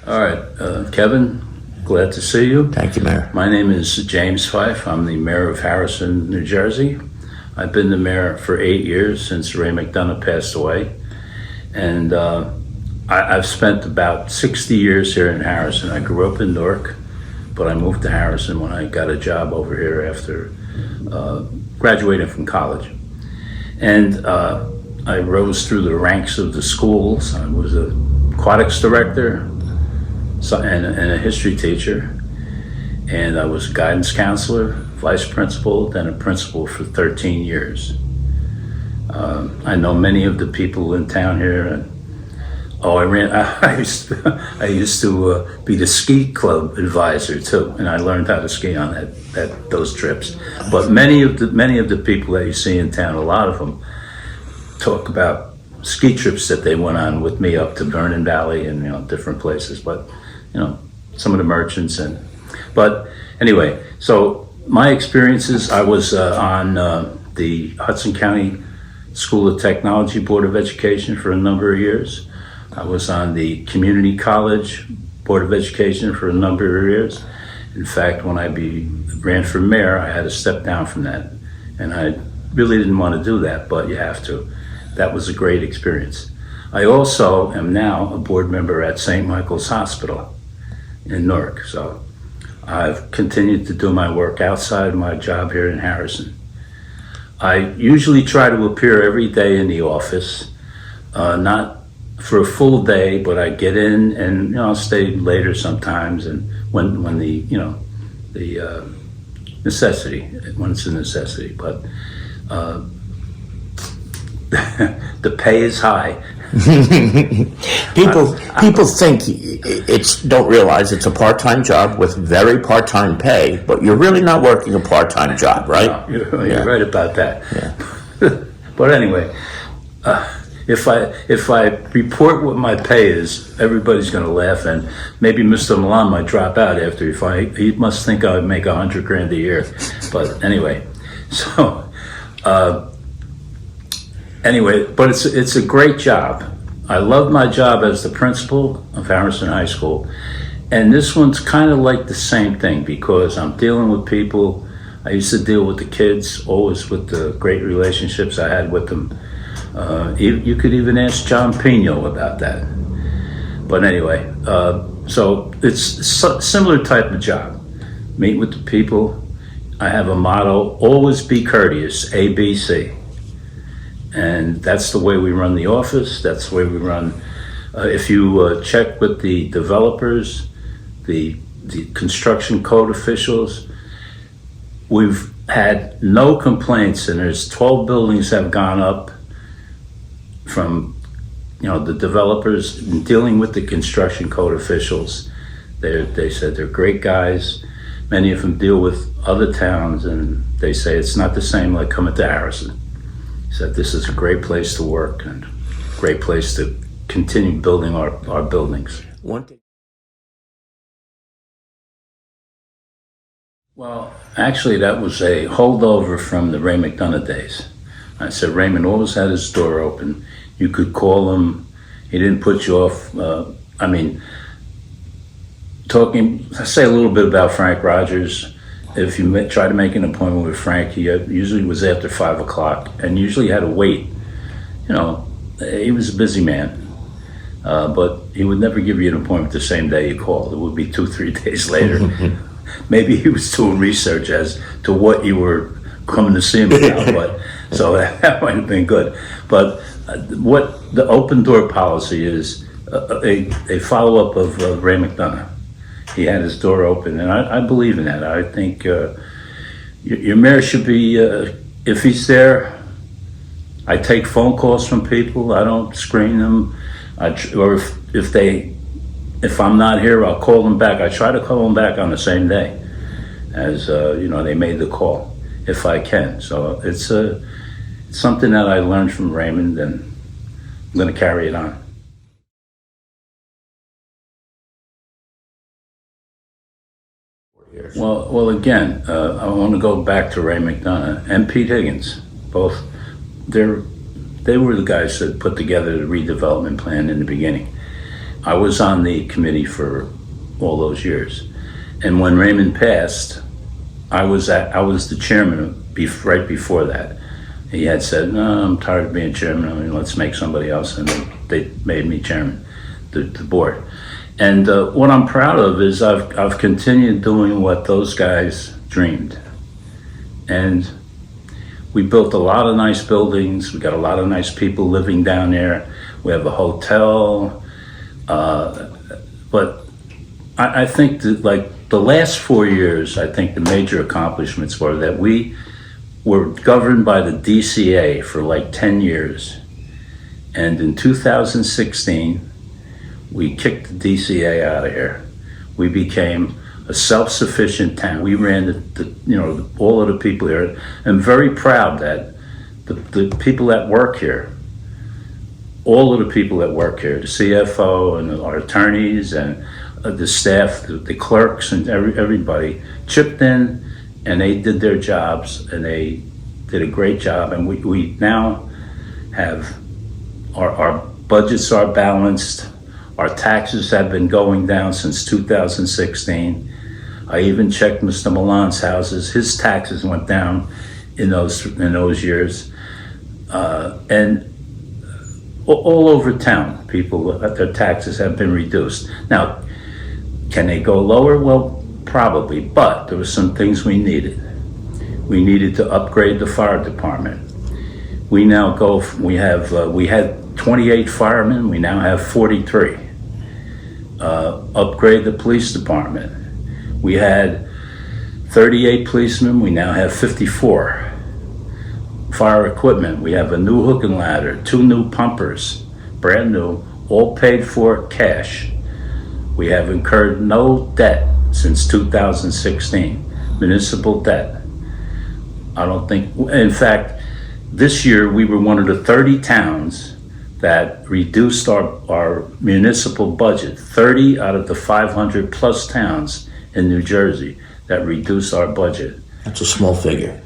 All right, Kevin, glad to see you. Thank you, Mayor. My name is James Fife. I'm the mayor of Harrison, New Jersey. I've been the mayor for 8 years since Ray McDonough passed away. And I've spent about 60 years here in Harrison. I grew up in Newark, but I moved to Harrison when I got a job over here after graduating from college. And I rose through the ranks of the schools. I was a aquatics director and a history teacher. And I was a guidance counselor, vice principal, then a principal for 13 years. I know many of the people in town here. And, I used to be the ski club advisor too, and I learned how to ski on those trips. But many of the people that you see in town, a lot of them talk about ski trips that they went on with me up to Vernon Valley and different places. But some of the merchants but anyway, so my experiences, I was on the Hudson County School of Technology Board of Education for a number of years. I was on the Community College Board of Education for a number of years. In fact, when I ran for mayor, I had to step down from that. And I really didn't want to do that, but you have to. That was a great experience. I also am now a board member at St. Michael's Hospital in Newark. So I've continued to do my work outside my job here in Harrison. I usually try to appear every day in the office, not for a full day, but I get in and I'll stay later sometimes, and when the necessity, when it's a necessity. But the pay is high. People think don't realize it's a part-time job with very part-time pay, but you're really not working a part-time job, right? No, you're right about that. Yeah. But anyway, if I report what my pay is, everybody's going to laugh, and maybe Mr. Milan might drop out after he must think I would make $100,000 a year. But anyway, so. But it's a great job. I love my job as the principal of Harrison High School. And this one's kind of like the same thing because I'm dealing with people. I used to deal with the kids, always with the great relationships I had with them. You could even ask John Pino about that. But anyway, so it's a similar type of job. Meet with the people. I have a motto, always be courteous, ABC. And that's the way we run the office. That's the way we run. If you check with the developers, the construction code officials, we've had no complaints, and there's 12 buildings have gone up from the developers dealing with the construction code officials. They said they're great guys. Many of them deal with other towns, and they say it's not the same like coming to Harrison. Said this is a great place to work and great place to continue building our buildings. Well, actually, that was a holdover from the Ray McDonough days. I said Raymond always had his door open. You could call him. He didn't put you off. I say a little bit about Frank Rogers. If you try to make an appointment with Frank, he usually was after 5 o'clock, and usually had to wait. He was a busy man, but he would never give you an appointment the same day you called. It would be 2-3 days later. Maybe he was doing research as to what you were coming to see him about, but so that might have been good. But what the open door policy is, a follow-up of Ray McDonough. He had his door open, and I believe in that. I think your mayor should be, if he's there, I take phone calls from people. I don't screen them. If I'm not here, I'll call them back. I try to call them back on the same day as they made the call, if I can. So it's something that I learned from Raymond, and I'm going to carry it on. Well, again, I want to go back to Ray McDonough and Pete Higgins. Both, they were the guys that put together the redevelopment plan in the beginning. I was on the committee for all those years. And when Raymond passed, I was the chairman right before that. He had said, "No, I'm tired of being chairman. I mean, let's make somebody else," and they made me chairman, the board. And what I'm proud of is I've continued doing what those guys dreamed, and we built a lot of nice buildings. We got a lot of nice people living down there. We have a hotel, but I think that, like, the last 4 years, I think the major accomplishments were that we were governed by the DCA for like 10 years. And in 2016, we kicked the DCA out of here. We became a self-sufficient town. We ran all of the people here. I'm very proud that the people that work here, all of the people that work here, the CFO and our attorneys and the staff, the clerks and everybody chipped in, and they did their jobs, and they did a great job. And we now have our budgets are balanced. Our taxes have been going down since 2016. I even checked Mr. Milan's houses. His taxes went down in those years. And all over town, people, their taxes have been reduced. Now, can they go lower? Well, probably, but there were some things we needed. We needed to upgrade the fire department. We now we had 28 firemen, we now have 43. Upgrade the police department. We had 38 policemen, we now have 54. Fire equipment, we have a new hook and ladder, 2 new pumpers, brand new, all paid for cash. We have incurred no debt since 2016, municipal debt. I don't think, in fact, this year we were one of the 30 towns that reduced our municipal budget. 30 out of the 500 plus towns in New Jersey that reduced our budget. That's a small figure.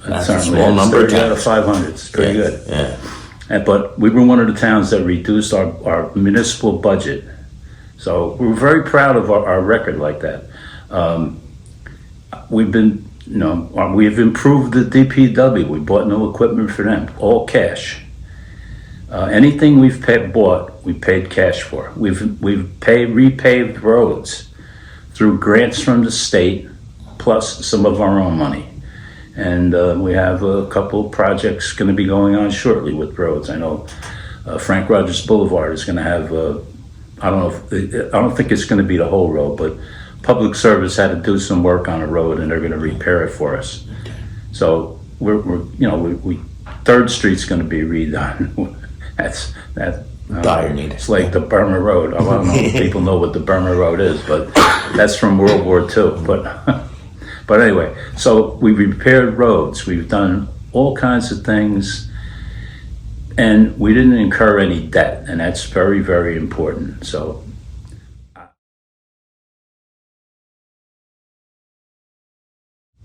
That's a Certainly, small number. 30 out of 500, it's pretty good. Yeah. But we were one of the towns that reduced our municipal budget. So we're very proud of our record like that. We've improved the DPW. We bought new equipment for them, all cash. Anything we've bought, we paid cash for. We've repaved roads through grants from the state, plus some of our own money. And we have a couple of projects going to be going on shortly with roads. I know Frank Rogers Boulevard is going to have, I don't think it's going to be the whole road, but Public Service had to do some work on a road, and they're going to repair it for us. So we 3rd Street's going to be redone. That's Dire need. It's like the Burma Road. I don't know if people know what the Burma Road is, but that's from World War II. But anyway, so we repaired roads. We've done all kinds of things, and we didn't incur any debt, and that's very, very important. So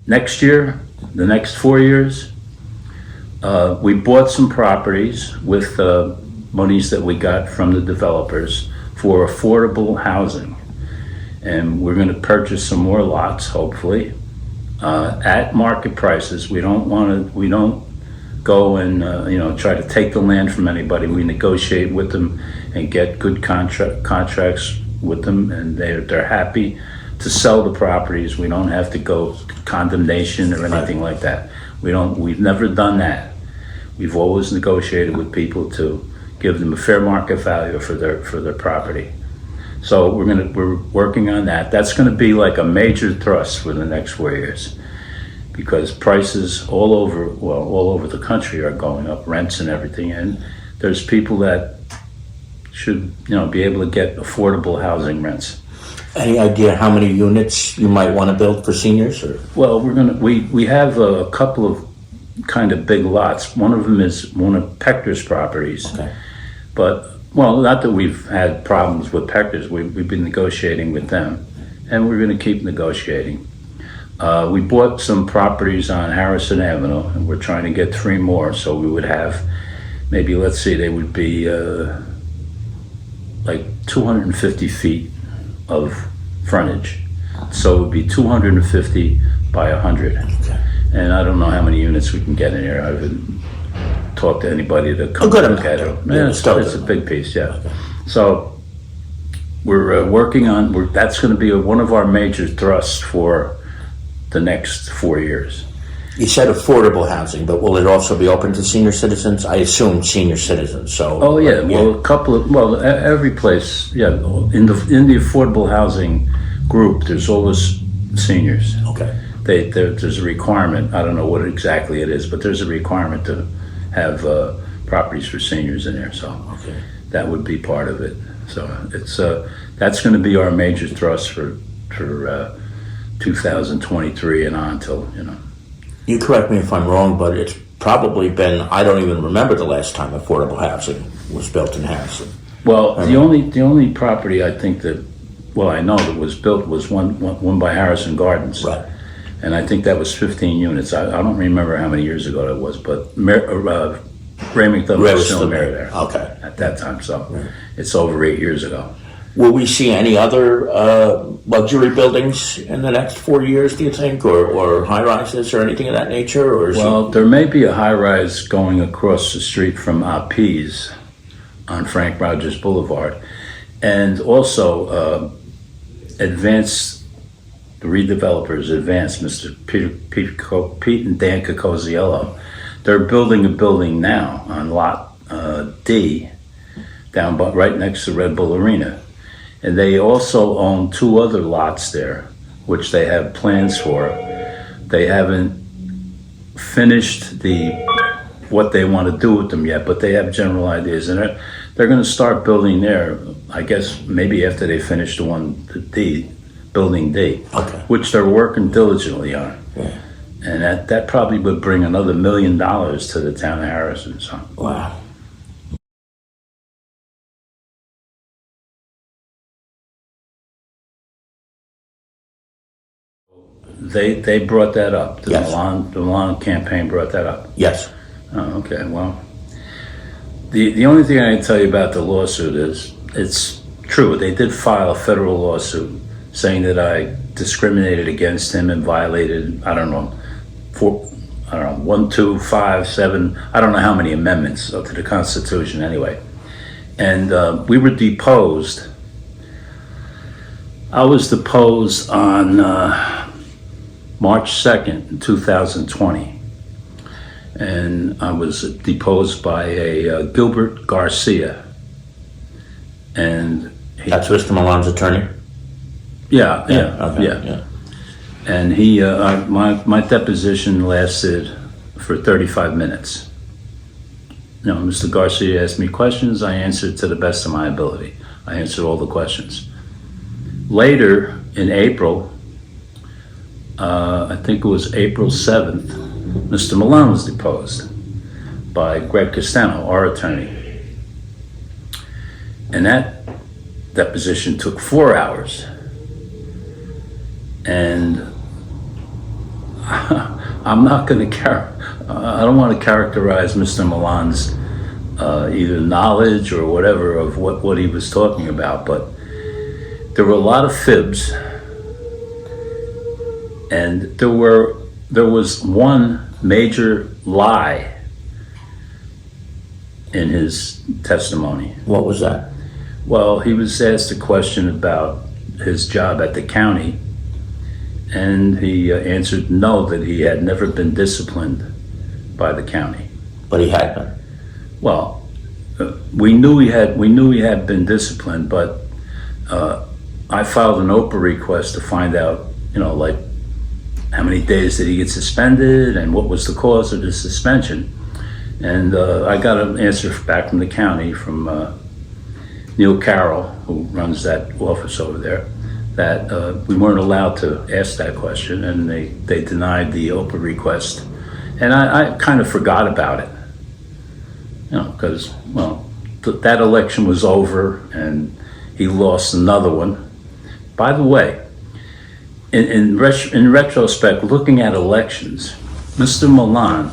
next year, the next 4 years, we bought some properties with monies that we got from the developers for affordable housing. And we're going to purchase some more lots, hopefully, at market prices. We don't go and try to take the land from anybody. We negotiate with them and get good contracts with them, and they're happy to sell the properties. We don't have to go condemnation or anything like that. We've never done that. We've always negotiated with people to give them a fair market value for their property. So we're working on that. That's going to be like a major thrust for the next 4 years, because prices all over the country are going up, rents and everything, and there's people that should be able to get affordable housing rents. Any idea how many units you might want to build for seniors? Or? Well, we have a couple of kind of big lots. One of them is one of Pector's properties. Okay. But, not that we've had problems with Pector's. We've been negotiating with them, and we're going to keep negotiating. We bought some properties on Harrison Avenue, and we're trying to get 3 more. So we would have maybe, let's see, they would be like 250 feet of frontage. So it would be 250 by 100. And I don't know how many units we can get in here. I haven't talked to anybody to come good look at it. amount. Yeah, it's a big piece, yeah. So we're working on, that's going to be one of our major thrusts for the next 4 years. You said affordable housing, but will it also be open to senior citizens? I assume senior citizens, so. Oh, yeah, well, every place, yeah, in the affordable housing group, there's always seniors. Okay. There's a requirement, I don't know what exactly it is, but there's a requirement to have properties for seniors in there, so Okay. that would be part of it. So it's that's going to be our major thrust for 2023 and on till, You correct me if I'm wrong, but it's probably been, I don't even remember the last time affordable housing was built in Harrison. Well, the only property I think that, well, I know that was built was one by Harrison Gardens. Right. And I think that was 15 units. I don't remember how many years ago that was, but Ray McDonough was still mayor there. Okay. At that time, so it's over 8 years ago. Will we see any other luxury buildings in the next 4 years, do you think, or high rises or anything of that nature? Or Well, there may be a high rise going across the street from Appies on Frank Rogers Boulevard, and also the redevelopers, Mr. Pete and Dan Cocosiello. They're building a building now on Lot D, down right next to Red Bull Arena. And they also own 2 other lots there, which they have plans for. They haven't finished what they want to do with them yet, but they have general ideas. And they're going to start building there, I guess, maybe after they finish building D, Okay. which they're working diligently on. Yeah. And that probably would bring another $1 million to the town of Harrison. So. Wow. They brought that up. The Yes. Milan campaign brought that up. Yes. Oh, okay. Well, the only thing I can tell you about the lawsuit is it's true. They did file a federal lawsuit saying that I discriminated against him and violated, I don't know, 1, 2, 5, 7, I don't know how many amendments to the Constitution anyway. And we were deposed. I was deposed on March 2nd, 2020. And I was deposed by a Gilbert Garcia. And That's Mr. Milan's attorney? yeah. Okay. And he, my deposition lasted for 35 minutes. Mr. Garcia asked me questions. I answered to the best of my ability. I answered all the questions. Later in April, I think it was April 7th, Mr. Milan was deposed by Greg Castano, our attorney. And that deposition took 4 hours. And I'm not going to I don't want to characterize Mr. Milan's either knowledge or whatever of what he was talking about, but there were a lot of fibs, and there was one major lie in his testimony. What was that? Well, he was asked a question about his job at the county, and he answered no, that he had never been disciplined by the county. But he had been. Well, we knew he had been disciplined, but I filed an OPA request to find out, like how many days did he get suspended and what was the cause of the suspension. And I got an answer back from the county, from Neil Carroll, who runs that office over there, that we weren't allowed to ask that question, and they denied the OPA request. And I kind of forgot about it, because, that election was over and he lost another one. By the way, in retrospect, looking at elections, Mr. Milan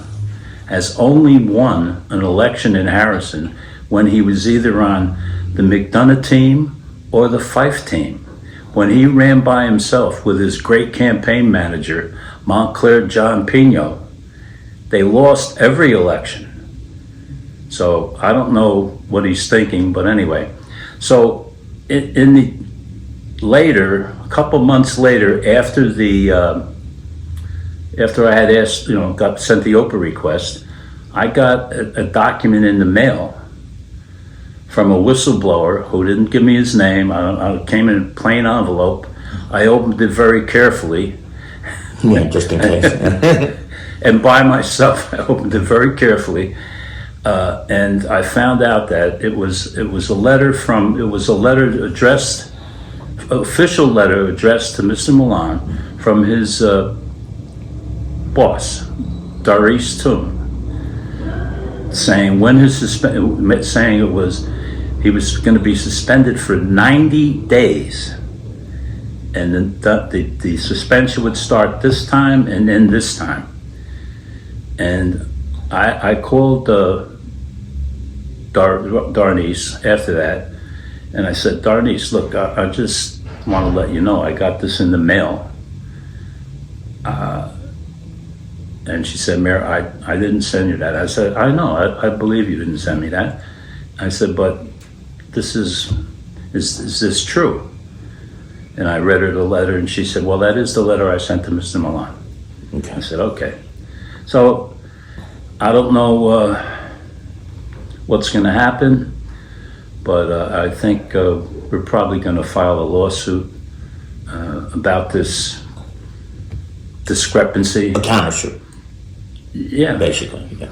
has only won an election in Harrison when he was either on the McDonough team or the Fife team. When he ran by himself with his great campaign manager, Montclair John Pino, they lost every election. So I don't know what he's thinking, but anyway. So in the later, a couple months later, after I had asked, got sent the Oprah request, I got a document in the mail from a whistleblower who didn't give me his name. I came in a plain envelope. I opened it very carefully. Yeah, just in case. And by myself, I opened it very carefully. And I found out that it was a letter addressed, official letter addressed to Mr. Milan from his boss, Doris Toon, saying he was going to be suspended for 90 days, and then the suspension would start this time and end this time. And I called Darnice after that, and I said, Darnice, look, I just want to let you know I got this in the mail. And she said, Mayor, I didn't send you that. I said, I know, I believe you didn't send me that. I said, but is this true? And I read her the letter, and she said, well, that is the letter I sent to Mr. Milan. Okay. I said, okay. So I don't know what's going to happen, but I think we're probably going to file a lawsuit about this discrepancy. A countersuit. Yeah. Basically, yeah.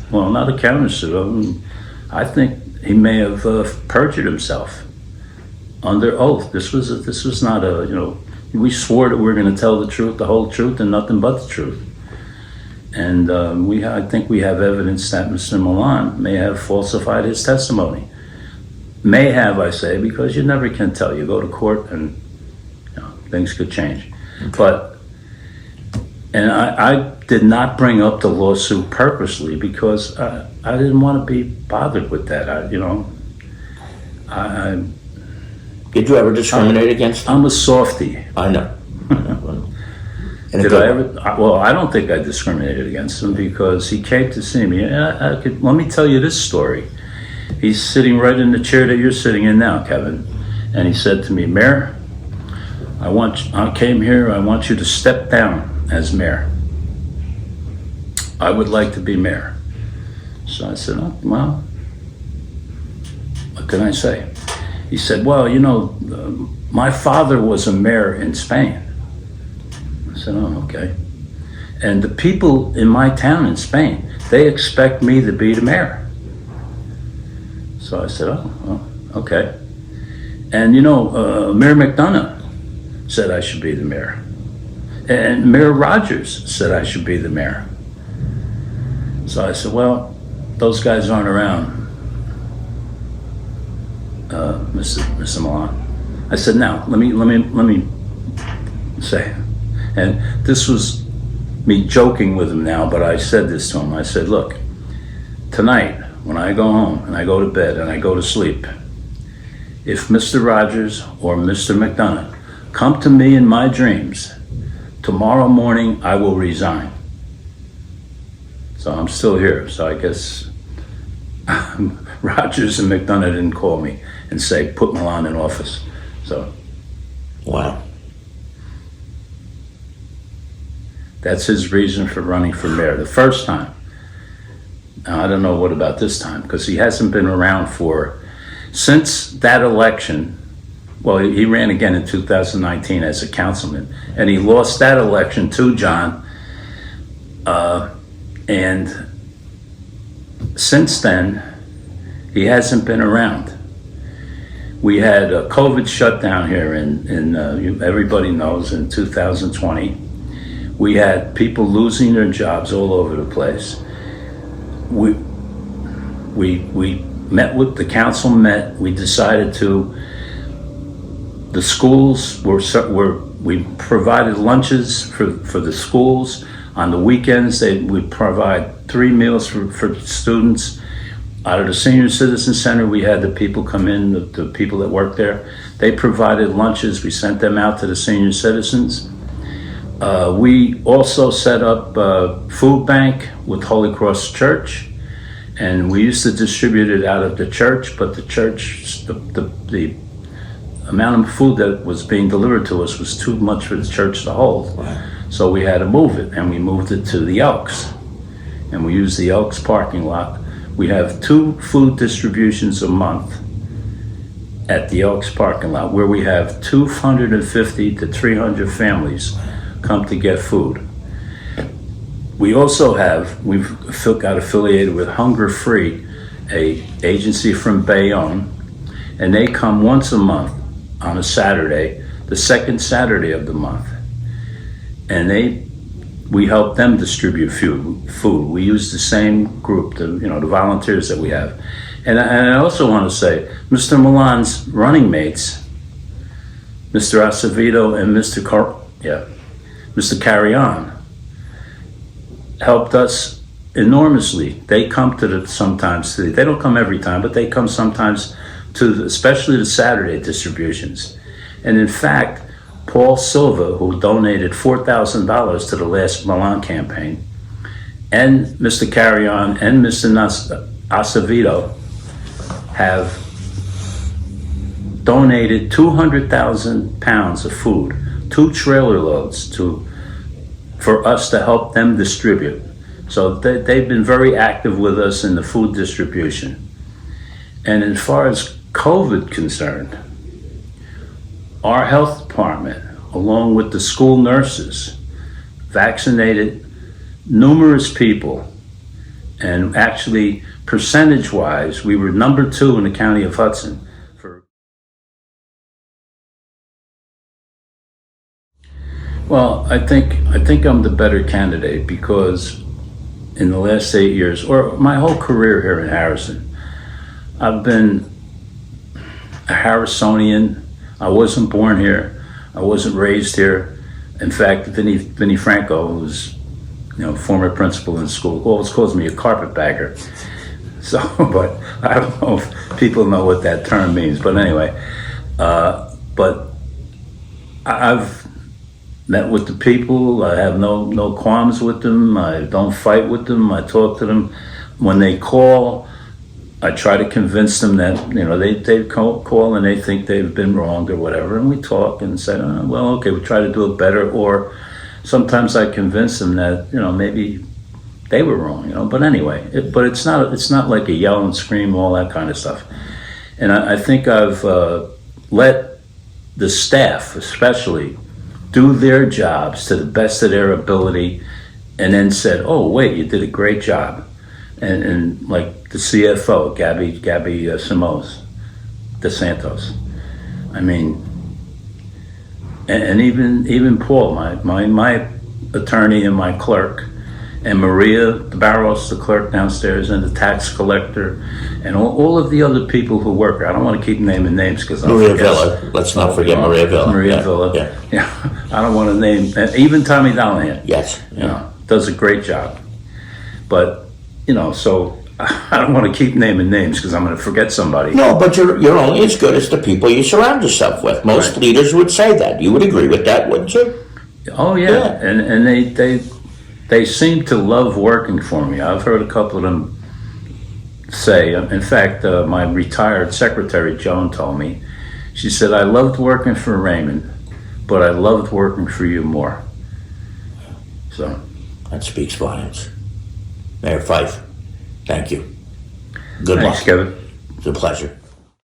Well, not a countersuit. I think he may have perjured himself under oath. This was not we swore that we were going to tell the truth, the whole truth, and nothing but the truth. And I think we have evidence that Mr. Milan may have falsified his testimony. May have, I say, because you never can tell. You go to court and things could change. Okay. And I did not bring up the lawsuit purposely because I didn't want to be bothered with that. Did you ever discriminate against him? I'm a softie. I know. Did I ever? Well, I don't think I discriminated against him because he came to see me. And let me tell you this story. He's sitting right in the chair that you're sitting in now, Kevin. And he said to me, Mayor, I came here, I want you to step down as mayor. I would like to be mayor. So I said, oh, well, what can I say? He said, well, my father was a mayor in Spain. I said, oh, okay. And the people in my town in Spain, they expect me to be the mayor. So I said, oh, okay. And Mayor McDonough said I should be the mayor. And Mayor Rogers said I should be the mayor. So I said, well, those guys aren't around, Mr. Milan. I said, now, let me say, and this was me joking with him now, but I said this to him. I said, look, tonight, when I go home and I go to bed and I go to sleep, if Mr. Rogers or Mr. McDonough come to me in my dreams, tomorrow morning I will resign. So I'm still here. So I guess Rogers and McDonough didn't call me and say, put Milan in office. So. Wow. That's his reason for running for mayor. The first time. Now, I don't know what about this time, because he hasn't been around since that election. Well, he ran again in 2019 as a councilman, and he lost that election too, John. And since then, he hasn't been around. We had a COVID shutdown here everybody knows, in 2020. We had people losing their jobs all over the place. We met with the council. We decided the schools we provided lunches for the schools. On the weekends, we provide 3 meals for students. Out of the Senior Citizen Center, we had the people come in, the people that work there. They provided lunches. We sent them out to the senior citizens. We also set up a food bank with Holy Cross Church, and we used to distribute it out of the church, but the church, the amount of food that was being delivered to us was too much for the church to hold. Wow. So we had to move it, and we moved it to the Elks. And we use the Elks parking lot. We have 2 food distributions a month at the Elks parking lot, where we have 250 to 300 families come to get food. We also we've got affiliated with Hunger Free, a agency from Bayonne, and they come once a month on a Saturday, the second Saturday of the month. And we help them distribute food. We use the same group, the volunteers that we have. And I also want to say, Mr. Milan's running mates, Mr. Acevedo and Mr. Carrion, helped us enormously. They come sometimes. They don't come every time, but they come sometimes especially the Saturday distributions. And in fact, Paul Silva, who donated $4,000 to the last Milan campaign, and Mr. Carrion and Mr. Acevedo have donated 200,000 pounds of food, 2 trailer loads for us to help them distribute. So they've been very active with us in the food distribution. And as far as COVID concerned, our health department, along with the school nurses, vaccinated numerous people. And actually, percentage-wise, we were number 2 in the county of Hudson. Well, I think I'm the better candidate because in the last 8 years, or my whole career here in Harrison, I've been a Harrisonian. I wasn't born here. I wasn't raised here. In fact, Vinnie Franco, who was former principal in school, always calls me a carpetbagger. So, but I don't know if people know what that term means. But anyway, but I've met with the people. I have no qualms with them. I don't fight with them. I talk to them. When they call, I try to convince them that, they call and they think they've been wronged or whatever. And we talk and say, well, okay, we try to do it better. Or sometimes I convince them that, maybe they were wrong, But anyway, but it's not like a yell and scream, all that kind of stuff. And I think I've let the staff, especially, do their jobs to the best of their ability, and then said, "Oh, wait, you did a great job." And like the CFO, Gabby DeSantos. I mean, and even Paul, my attorney and my clerk, and Maria Barros, the clerk downstairs, and the tax collector, and all of the other people who work here. I don't want to keep naming names because Maria Villa. Let's not forget Maria Villa. Maria Villa. Yeah. I don't want to name, even Tommy Dallahan. Yes. Does a great job. But, so I don't want to keep naming names because I'm going to forget somebody. No, but you're only as good as the people you surround yourself with. Most leaders would say that. You would agree with that, wouldn't you? Oh, yeah. And they seem to love working for me. I've heard a couple of them say, in fact, my retired secretary, Joan, told me, she said, I loved working for Raymond, but I loved working for you more. So. That speaks volumes. Mayor Fife, thank you. Good luck. Thanks, Kevin. It's a pleasure.